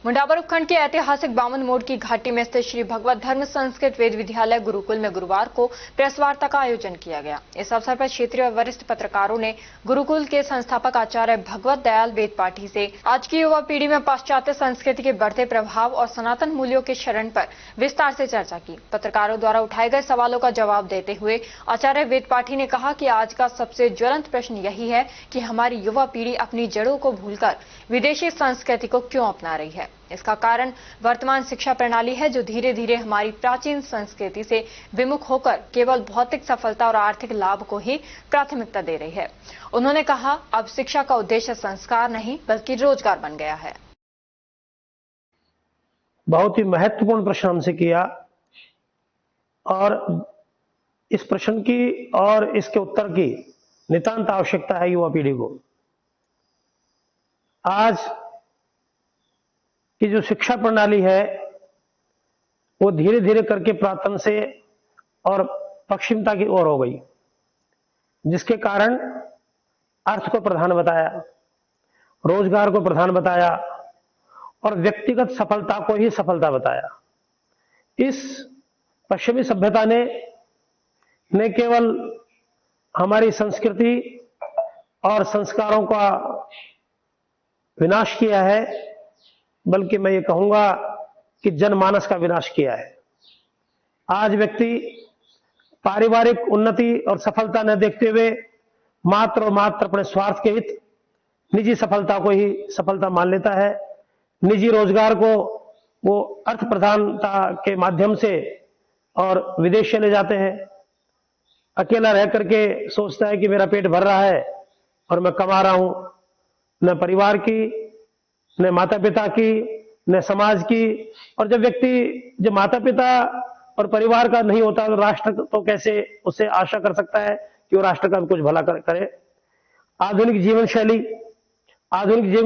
मुंडाबर उपखंड के ऐतिहासिक बामन मोड़ की घाटी में स्थित श्री भगवत धर्म संस्कृत वेद विद्यालय गुरुकुल में गुरुवार को प्रेस वार्ता का आयोजन किया गया। इस अवसर पर क्षेत्रीय वरिष्ठ पत्रकारों ने गुरुकुल के संस्थापक आचार्य भगवत दयाल वेदपाठी से आज की युवा पीढ़ी में पाश्चात्य संस्कृति के बढ़ते प्रभाव और सनातन मूल्यों के शरण पर विस्तार से चर्चा की। पत्रकारों द्वारा उठाए गए सवालों का जवाब देते हुए आचार्य वेदपाठी ने कहा कि आज का सबसे ज्वलंत प्रश्न यही है कि हमारी युवा पीढ़ी अपनी जड़ों को भूलकर विदेशी संस्कृति को क्यों अपना रही है। इसका कारण वर्तमान शिक्षा प्रणाली है, जो धीरे धीरे हमारी प्राचीन संस्कृति से विमुख होकर केवल भौतिक सफलता और आर्थिक लाभ को ही प्राथमिकता दे रही है। उन्होंने कहा, अब शिक्षा का उद्देश्य संस्कार नहीं बल्कि रोजगार बन गया है। बहुत ही महत्वपूर्ण प्रश्न हमसे किया और इस प्रश्न की और इसके उत्तर की नितांत आवश्यकता है युवा पीढ़ी को। आज की जो शिक्षा प्रणाली है वो धीरे धीरे करके पुरातन से और पश्चिमता की ओर हो गई, जिसके कारण अर्थ को प्रधान बताया, रोजगार को प्रधान बताया और व्यक्तिगत सफलता को ही सफलता बताया। इस पश्चिमी सभ्यता ने न केवल हमारी संस्कृति और संस्कारों का विनाश किया है, बल्कि मैं ये कहूंगा कि जनमानस का विनाश किया है। आज व्यक्ति पारिवारिक उन्नति और सफलता न देखते हुए मात्र और मात्र अपने स्वार्थ के हित, निजी सफलता को ही सफलता मान लेता है। निजी रोजगार को वो अर्थ प्रधानता के माध्यम से और विदेश चले जाते हैं। अकेला रह करके सोचता है कि मेरा पेट भर रहा है और मैं कमा रहा हूं। न परिवार की, न माता पिता की, न समाज की। और जब माता पिता और परिवार का नहीं होता तो राष्ट्र तो कैसे उससे आशा कर सकता है कि वो राष्ट्र का भी कुछ भला करे। आधुनिक जीवन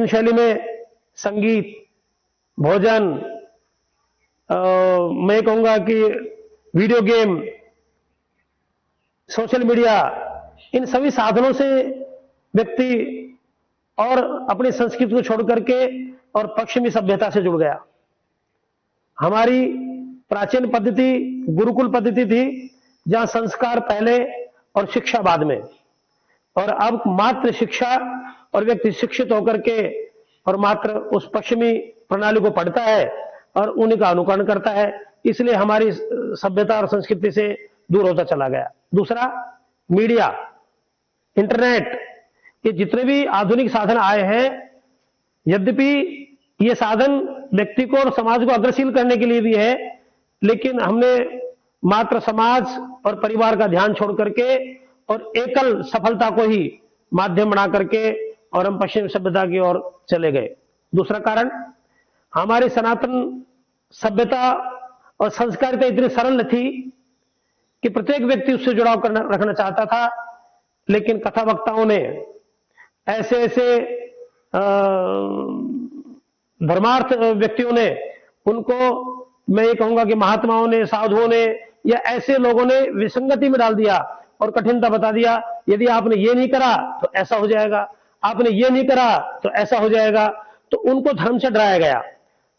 शैली में संगीत, भोजन, मैं कहूंगा कि वीडियो गेम, सोशल मीडिया, इन सभी साधनों से व्यक्ति और अपनी संस्कृति को छोड़ करके और पश्चिमी सभ्यता से जुड़ गया। हमारी प्राचीन पद्धति गुरुकुल पद्धति थी, जहां संस्कार पहले और शिक्षा बाद में, और अब मात्र शिक्षा और व्यक्ति शिक्षित होकर के और मात्र उस पश्चिमी प्रणाली को पढ़ता है और उन्हीं का अनुकरण करता है, इसलिए हमारी सभ्यता और संस्कृति से दूर होता चला गया। दूसरा, मीडिया, इंटरनेट, ये जितने भी आधुनिक साधन आए हैं, यद्यपि ये साधन व्यक्ति को और समाज को अग्रशील करने के लिए भी है, लेकिन हमने मात्र समाज और परिवार का ध्यान छोड़ करके और एकल सफलता को ही माध्यम बना करके और हम पश्चिमी सभ्यता की ओर चले गए। दूसरा कारण, हमारी सनातन सभ्यता और संस्कारिता इतनी सरल थी कि प्रत्येक व्यक्ति उससे जुड़ाव रखना चाहता था, लेकिन कथा वक्ताओं ने ऐसे धर्मार्थ व्यक्तियों ने, उनको मैं ये कहूंगा कि महात्माओं ने, साधुओं ने या ऐसे लोगों ने विसंगति में डाल दिया और कठिनता बता दिया। यदि आपने ये नहीं करा तो ऐसा हो जाएगा, आपने ये नहीं करा तो ऐसा हो जाएगा, तो उनको धर्म से डराया गया।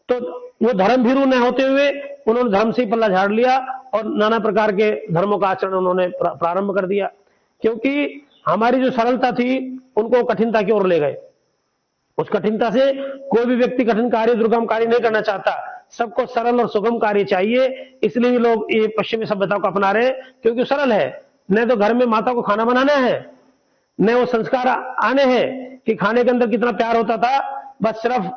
तो वो धर्म भीरू न होते हुए उन्होंने धर्म से पल्ला झाड़ लिया और नाना प्रकार के धर्मों का आचरण उन्होंने प्रारंभ कर दिया, क्योंकि हमारी जो सरलता थी उनको कठिनता की ओर ले गए। उस कठिनता से कोई भी व्यक्ति कठिन कार्य, दुर्गम कार्य नहीं करना चाहता, सबको सरल और सुगम कार्य चाहिए। इसलिए लोग ये पश्चिमी सभ्यता को अपना रहे, क्योंकि सरल है। न तो घर में माता को खाना बनाना है, न वो संस्कार आने हैं कि खाने के अंदर कितना प्यार होता था। बस सिर्फ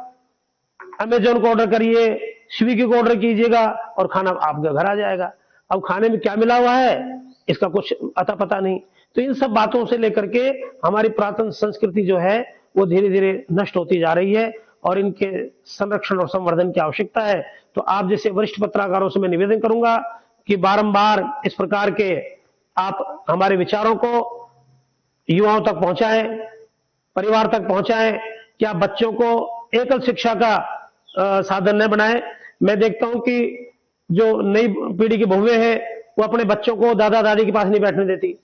अमेजोन को ऑर्डर करिए, स्विगी को ऑर्डर कीजिएगा और खाना आपके घर आ जाएगा। अब खाने में क्या मिला हुआ है इसका कुछ अता पता नहीं। तो इन सब बातों से लेकर के हमारी पुरातन संस्कृति जो है वो धीरे धीरे नष्ट होती जा रही है और इनके संरक्षण और संवर्धन की आवश्यकता है। तो आप जैसे वरिष्ठ पत्रकारों से मैं निवेदन करूंगा कि बारंबार इस प्रकार के आप हमारे विचारों को युवाओं तक पहुंचाएं, परिवार तक पहुंचाएं, कि आप बच्चों को एकल शिक्षा का साधन न बनाएं। मैं देखता हूं कि जो नई पीढ़ी की बहुएं हैं वो अपने बच्चों को दादा दादी के पास नहीं बैठने देती।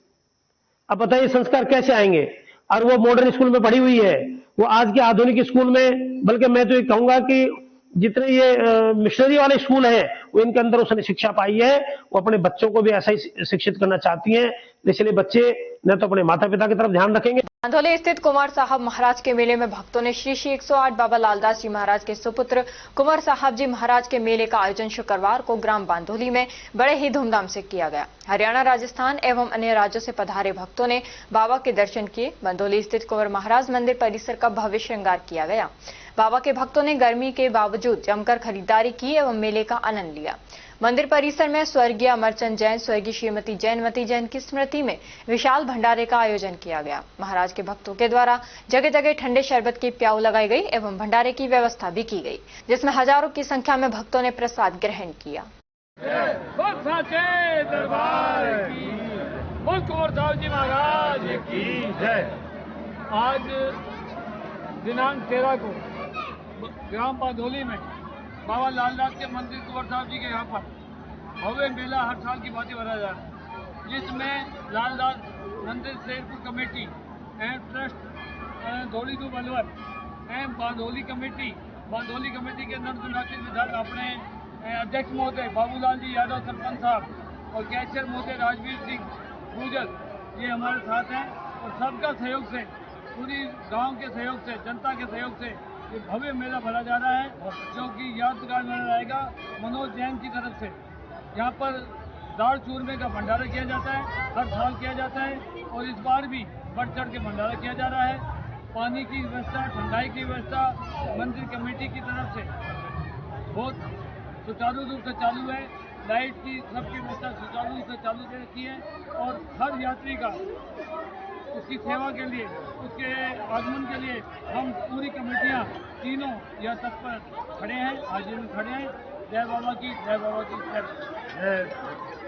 अब बताइए संस्कार कैसे आएंगे? और वो मॉडर्न स्कूल में पढ़ी हुई है, वो आज के आधुनिक स्कूल में, बल्कि मैं तो ये कहूंगा कि जितने ये मिशनरी वाले स्कूल हैं वो इनके अंदर उसने शिक्षा पाई है, वो अपने बच्चों को भी ऐसा ही शिक्षित करना चाहती हैं। इसलिए बच्चे न तो अपने माता पिता की तरफ ध्यान रखेंगे। बांधोली स्थित कुंवर साहब महाराज के मेले में भक्तों ने श्री 108 बाबा लालदास जी महाराज के सुपुत्र कुंवर साहब जी महाराज के मेले का आयोजन शुक्रवार को ग्राम बांधोली में बड़े ही धूमधाम से किया गया। हरियाणा, राजस्थान एवं अन्य राज्यों से पधारे भक्तों ने बाबा के दर्शन किए। बांधोली स्थित कुंवर महाराज मंदिर परिसर का भव्य श्रृंगार किया गया। बाबा के भक्तों ने गर्मी के बावजूद जमकर खरीदारी की एवं मेले का आनंद लिया। मंदिर परिसर में स्वर्गीय अमरचंद जैन, स्वर्गीय श्रीमती जैनमती जैन की स्मृति में विशाल भंडारे का आयोजन किया गया। महाराज के भक्तों के द्वारा जगह जगह ठंडे शरबत की प्याऊ लगाई गई एवं भंडारे की व्यवस्था भी की गई, जिसमें हजारों की संख्या में भक्तों ने प्रसाद ग्रहण किया। आज दिनांक 13 को ग्राम बांधोली में बाबा लालदास के मंदिर कुंवर साहब जी के यहाँ पर भव्य मेला हर साल की भांति भरा जा रहा है, जिसमें लालदास मंदिर शेरपुर कमेटी एंड ट्रस्ट धोली दू बलवर एंड बांधोली कमेटी के नवनिर्वाचित विधायक अपने अध्यक्ष महोदय बाबूलाल जी यादव सरपंच साहब और कैशियर महोदय राजवीर सिंह गुजर ये हमारे साथ हैं और सबका सहयोग से, पूरी गांव के सहयोग से, जनता के सहयोग से ये भव्य मेला भरा जा रहा है, जो कि यादगार मेला रहेगा। मनोज जैन की तरफ से यहाँ पर दाल चूरमे का भंडारा किया जाता है, हर साल किया जाता है और इस बार भी बढ़ चढ़ के भंडारा किया जा रहा है। पानी की व्यवस्था, ठंडाई की व्यवस्था मंदिर कमेटी की तरफ से बहुत सुचारू रूप से चालू है। लाइट की सबकी व्यवस्था सुचारू रूप से चालू कर रखी है और हर यात्री का उसकी सेवा के लिए, उसके आगमन के लिए हम पूरी कमेटियां तीनों यह तत्पर खड़े हैं, हाजिर में खड़े हैं जय बाबा की जय बाबा की जय।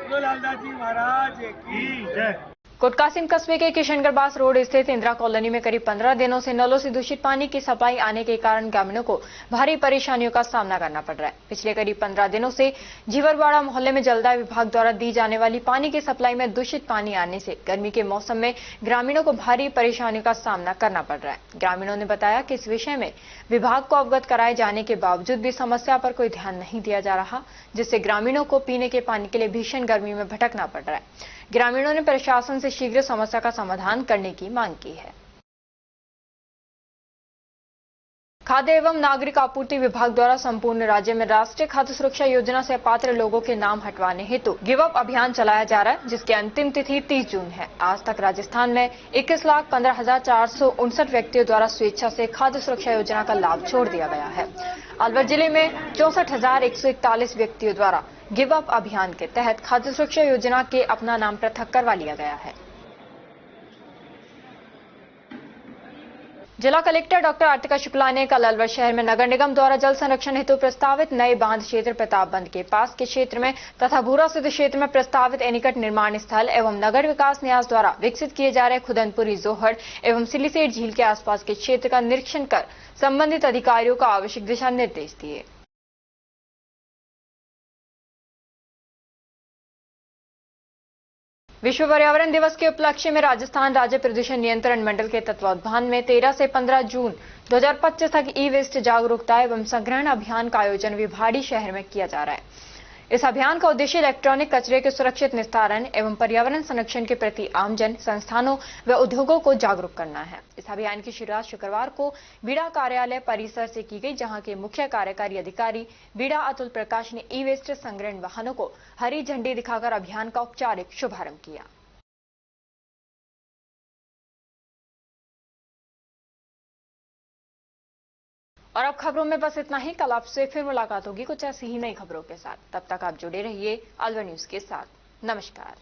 तो लालदास जी महाराज की जय। कोटकासिम कस्बे के किशनगढ़ रोड स्थित इंदिरा कॉलोनी में करीब 15 दिनों से नलों से दूषित पानी की सप्लाई आने के कारण ग्रामीणों को भारी परेशानियों का सामना करना पड़ रहा है। पिछले करीब 15 दिनों से जीवरवाड़ा मोहल्ले में जलदाय विभाग द्वारा दी जाने वाली पानी की सप्लाई में दूषित पानी आने से गर्मी के मौसम में ग्रामीणों को भारी परेशानियों का सामना करना पड़ रहा है। ग्रामीणों ने बताया कि इस विषय में विभाग को अवगत कराए जाने के बावजूद भी समस्या पर कोई ध्यान नहीं दिया जा रहा, जिससे ग्रामीणों को पीने के पानी के लिए भीषण गर्मी में भटकना पड़ रहा है। ग्रामीणों ने प्रशासन से शीघ्र समस्या का समाधान करने की मांग की है। खाद्य एवं नागरिक आपूर्ति विभाग द्वारा संपूर्ण राज्य में राष्ट्रीय खाद्य सुरक्षा योजना से अपात्र लोगों के नाम हटवाने हेतु गिव अप अभियान चलाया जा रहा है, जिसकी अंतिम तिथि 30 जून है। आज तक राजस्थान में 21,15,459 व्यक्तियों द्वारा स्वेच्छा से खाद्य सुरक्षा योजना का लाभ छोड़ दिया गया है। अलवर जिले में 64,141 व्यक्तियों द्वारा गिव अप अभियान के तहत खाद्य सुरक्षा योजना के अपना नाम पृथक करवा लिया गया है। जिला कलेक्टर डॉक्टर आर्तिका शुक्ला ने कल अलवर शहर में नगर निगम द्वारा जल संरक्षण हेतु प्रस्तावित नए बांध क्षेत्र प्रतापबंद के पास के क्षेत्र में तथा भूरा स्थित क्षेत्र में प्रस्तावित एनीकट निर्माण स्थल एवं नगर विकास न्यास द्वारा विकसित किए जा रहे खुदनपुरी जोहड़ एवं सिलीसेठ झील के आसपास के क्षेत्र का निरीक्षण कर संबंधित अधिकारियों को आवश्यक दिशा निर्देश दिए। विश्व पर्यावरण दिवस के उपलक्ष्य में राजस्थान राज्य प्रदूषण नियंत्रण मंडल के तत्वावधान में 13 से 15 जून 2025 तक ई वेस्ट जागरूकता एवं संग्रहण अभियान का आयोजन विभाड़ी शहर में किया जा रहा है। इस अभियान का उद्देश्य इलेक्ट्रॉनिक कचरे के सुरक्षित निस्तारण एवं पर्यावरण संरक्षण के प्रति आमजन, संस्थानों व उद्योगों को जागरूक करना है। इस अभियान की शुरुआत शुक्रवार को बीड़ा कार्यालय परिसर से की गई, जहां के मुख्य कार्यकारी अधिकारी बीड़ा अतुल प्रकाश ने ई वेस्ट संग्रहण वाहनों को हरी झंडी दिखाकर अभियान का औपचारिक शुभारंभ किया। और अब खबरों में बस इतना ही। कल आपसे फिर मुलाकात होगी कुछ ऐसी ही नई खबरों के साथ। तब तक आप जुड़े रहिए अलवर न्यूज के साथ। नमस्कार।